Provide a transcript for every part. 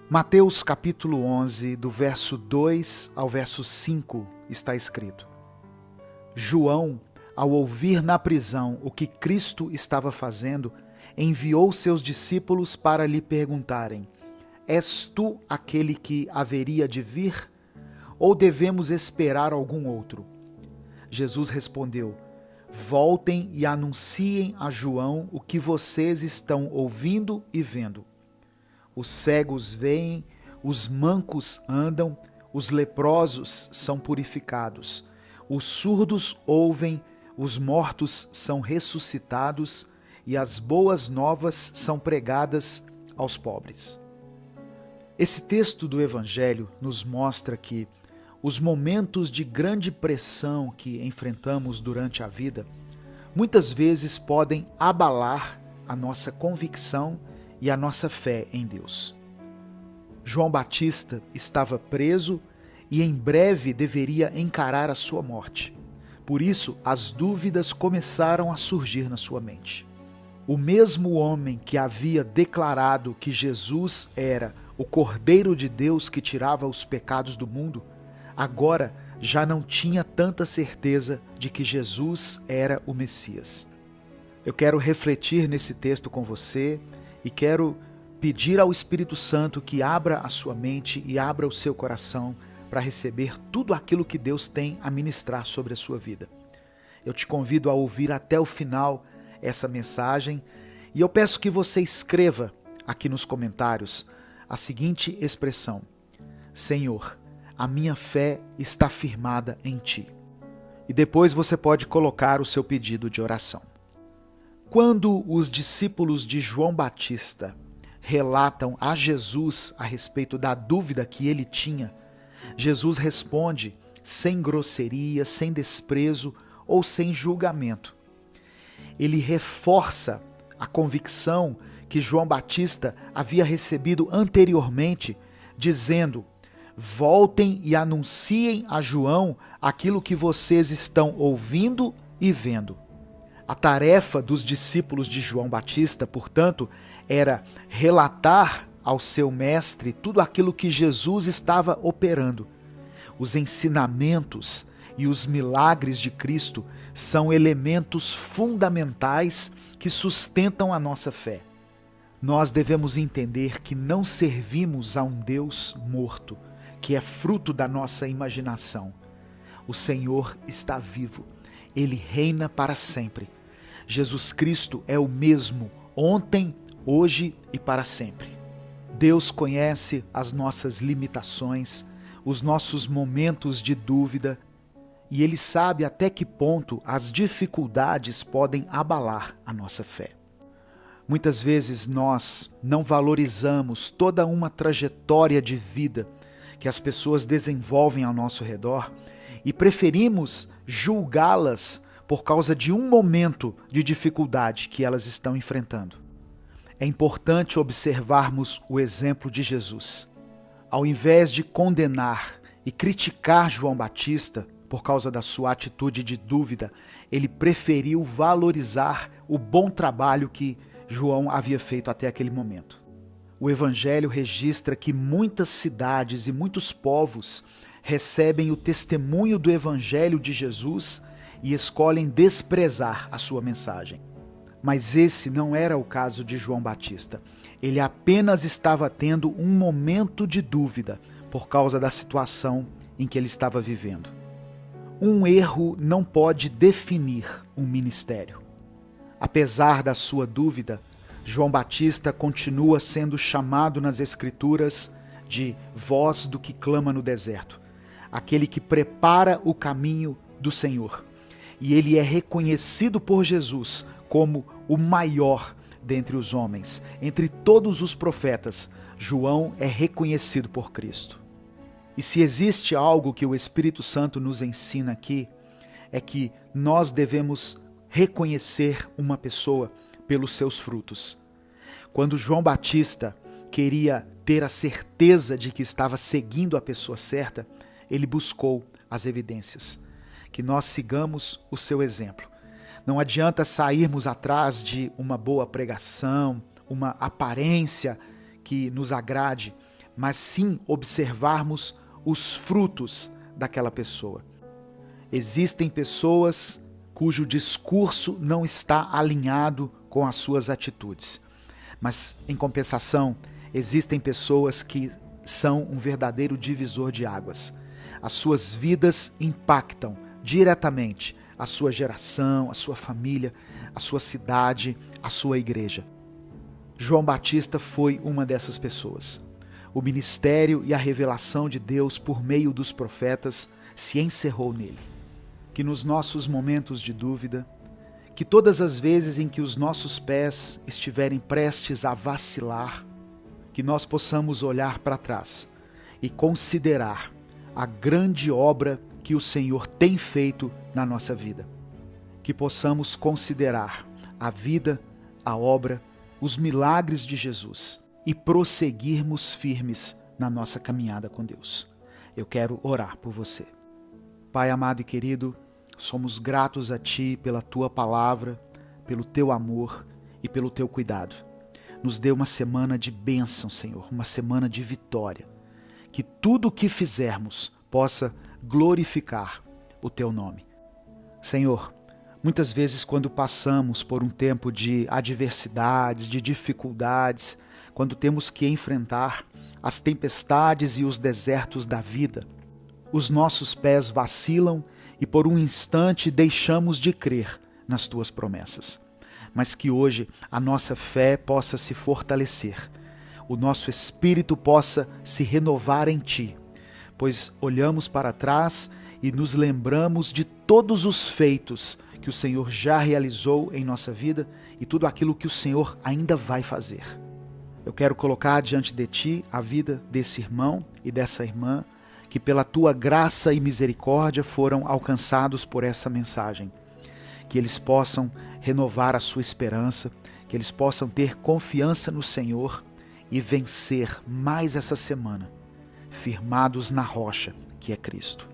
Mateus capítulo 11, do verso 2 ao verso 5, está escrito: João, ao ouvir na prisão o que Cristo estava fazendo, enviou seus discípulos para lhe perguntarem: És tu aquele que haveria de vir? Ou devemos esperar algum outro? Jesus respondeu: Voltem e anunciem a João o que vocês estão ouvindo e vendo. Os cegos veem, os mancos andam, os leprosos são purificados, os surdos ouvem, os mortos são ressuscitados e as boas novas são pregadas aos pobres. Esse texto do Evangelho nos mostra que os momentos de grande pressão que enfrentamos durante a vida muitas vezes podem abalar a nossa convicção e a nossa fé em Deus. João Batista estava preso e em breve deveria encarar a sua morte. Por isso, as dúvidas começaram a surgir na sua mente. O mesmo homem que havia declarado que Jesus era o Cordeiro de Deus que tirava os pecados do mundo, agora já não tinha tanta certeza de que Jesus era o Messias. Eu quero refletir nesse texto com você e quero pedir ao Espírito Santo que abra a sua mente e abra o seu coração para receber tudo aquilo que Deus tem a ministrar sobre a sua vida. Eu te convido a ouvir até o final essa mensagem e eu peço que você escreva aqui nos comentários a seguinte expressão: Senhor, a minha fé está firmada em Ti. E depois você pode colocar o seu pedido de oração. Quando os discípulos de João Batista relatam a Jesus a respeito da dúvida que ele tinha, Jesus responde sem grosseria, sem desprezo ou sem julgamento. Ele reforça a convicção que João Batista havia recebido anteriormente, dizendo: Voltem e anunciem a João aquilo que vocês estão ouvindo e vendo. A tarefa dos discípulos de João Batista, portanto, era relatar ao seu mestre tudo aquilo que Jesus estava operando. Os ensinamentos e os milagres de Cristo são elementos fundamentais que sustentam a nossa fé. Nós devemos entender que não servimos a um Deus morto, que é fruto da nossa imaginação. O Senhor está vivo. Ele reina para sempre. Jesus Cristo é o mesmo ontem, hoje e para sempre. Deus conhece as nossas limitações, os nossos momentos de dúvida, e Ele sabe até que ponto as dificuldades podem abalar a nossa fé. Muitas vezes nós não valorizamos toda uma trajetória de vida que as pessoas desenvolvem ao nosso redor e preferimos julgá-las por causa de um momento de dificuldade que elas estão enfrentando. É importante observarmos o exemplo de Jesus. Ao invés de condenar e criticar João Batista por causa da sua atitude de dúvida, ele preferiu valorizar o bom trabalho que João havia feito até aquele momento. O Evangelho registra que muitas cidades e muitos povos recebem o testemunho do Evangelho de Jesus e escolhem desprezar a sua mensagem. Mas esse não era o caso de João Batista. Ele apenas estava tendo um momento de dúvida por causa da situação em que ele estava vivendo. Um erro não pode definir um ministério. Apesar da sua dúvida, João Batista continua sendo chamado nas Escrituras de voz do que clama no deserto, aquele que prepara o caminho do Senhor. E ele é reconhecido por Jesus como o maior dentre os homens. Entre todos os profetas, João é reconhecido por Cristo. E se existe algo que o Espírito Santo nos ensina aqui, é que nós devemos reconhecer uma pessoa pelos seus frutos. Quando João Batista queria ter a certeza de que estava seguindo a pessoa certa, ele buscou as evidências. Que nós sigamos o seu exemplo. Não adianta sairmos atrás de uma boa pregação, uma aparência que nos agrade, mas sim observarmos os frutos daquela pessoa. Existem pessoas cujo discurso não está alinhado com as suas atitudes, mas, em compensação, existem pessoas que são um verdadeiro divisor de águas. As suas vidas impactam diretamente a sua geração, a sua família, a sua cidade, a sua igreja. João Batista foi uma dessas pessoas. O ministério e a revelação de Deus por meio dos profetas se encerrou nele. Que nos nossos momentos de dúvida, que todas as vezes em que os nossos pés estiverem prestes a vacilar, que nós possamos olhar para trás e considerar a grande obra que o Senhor tem feito na nossa vida. Que possamos considerar a vida, a obra, os milagres de Jesus e prosseguirmos firmes na nossa caminhada com Deus. Eu quero orar por você. Pai amado e querido, somos gratos a Ti pela Tua palavra, pelo Teu amor e pelo Teu cuidado. Nos dê uma semana de bênção, Senhor, uma semana de vitória. Que tudo o que fizermos possa glorificar o Teu nome. Senhor, muitas vezes quando passamos por um tempo de adversidades, de dificuldades, quando temos que enfrentar as tempestades e os desertos da vida, os nossos pés vacilam e por um instante deixamos de crer nas Tuas promessas. Mas que hoje a nossa fé possa se fortalecer, o nosso espírito possa se renovar em Ti, pois olhamos para trás e nos lembramos de todos os feitos que o Senhor já realizou em nossa vida e tudo aquilo que o Senhor ainda vai fazer. Eu quero colocar diante de Ti a vida desse irmão e dessa irmã que pela Tua graça e misericórdia foram alcançados por essa mensagem. Que eles possam renovar a sua esperança, que eles possam ter confiança no Senhor e vencer mais essa semana, firmados na rocha que é Cristo.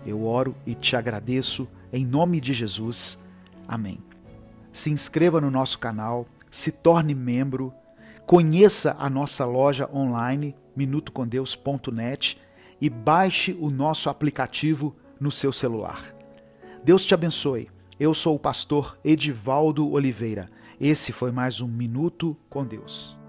Eu oro e Te agradeço em nome de Jesus. Amém. Se inscreva no nosso canal, se torne membro, conheça a nossa loja online minutocondeus.net e baixe o nosso aplicativo no seu celular. Deus te abençoe. Eu sou o pastor Edivaldo Oliveira. Esse foi mais um Minuto com Deus.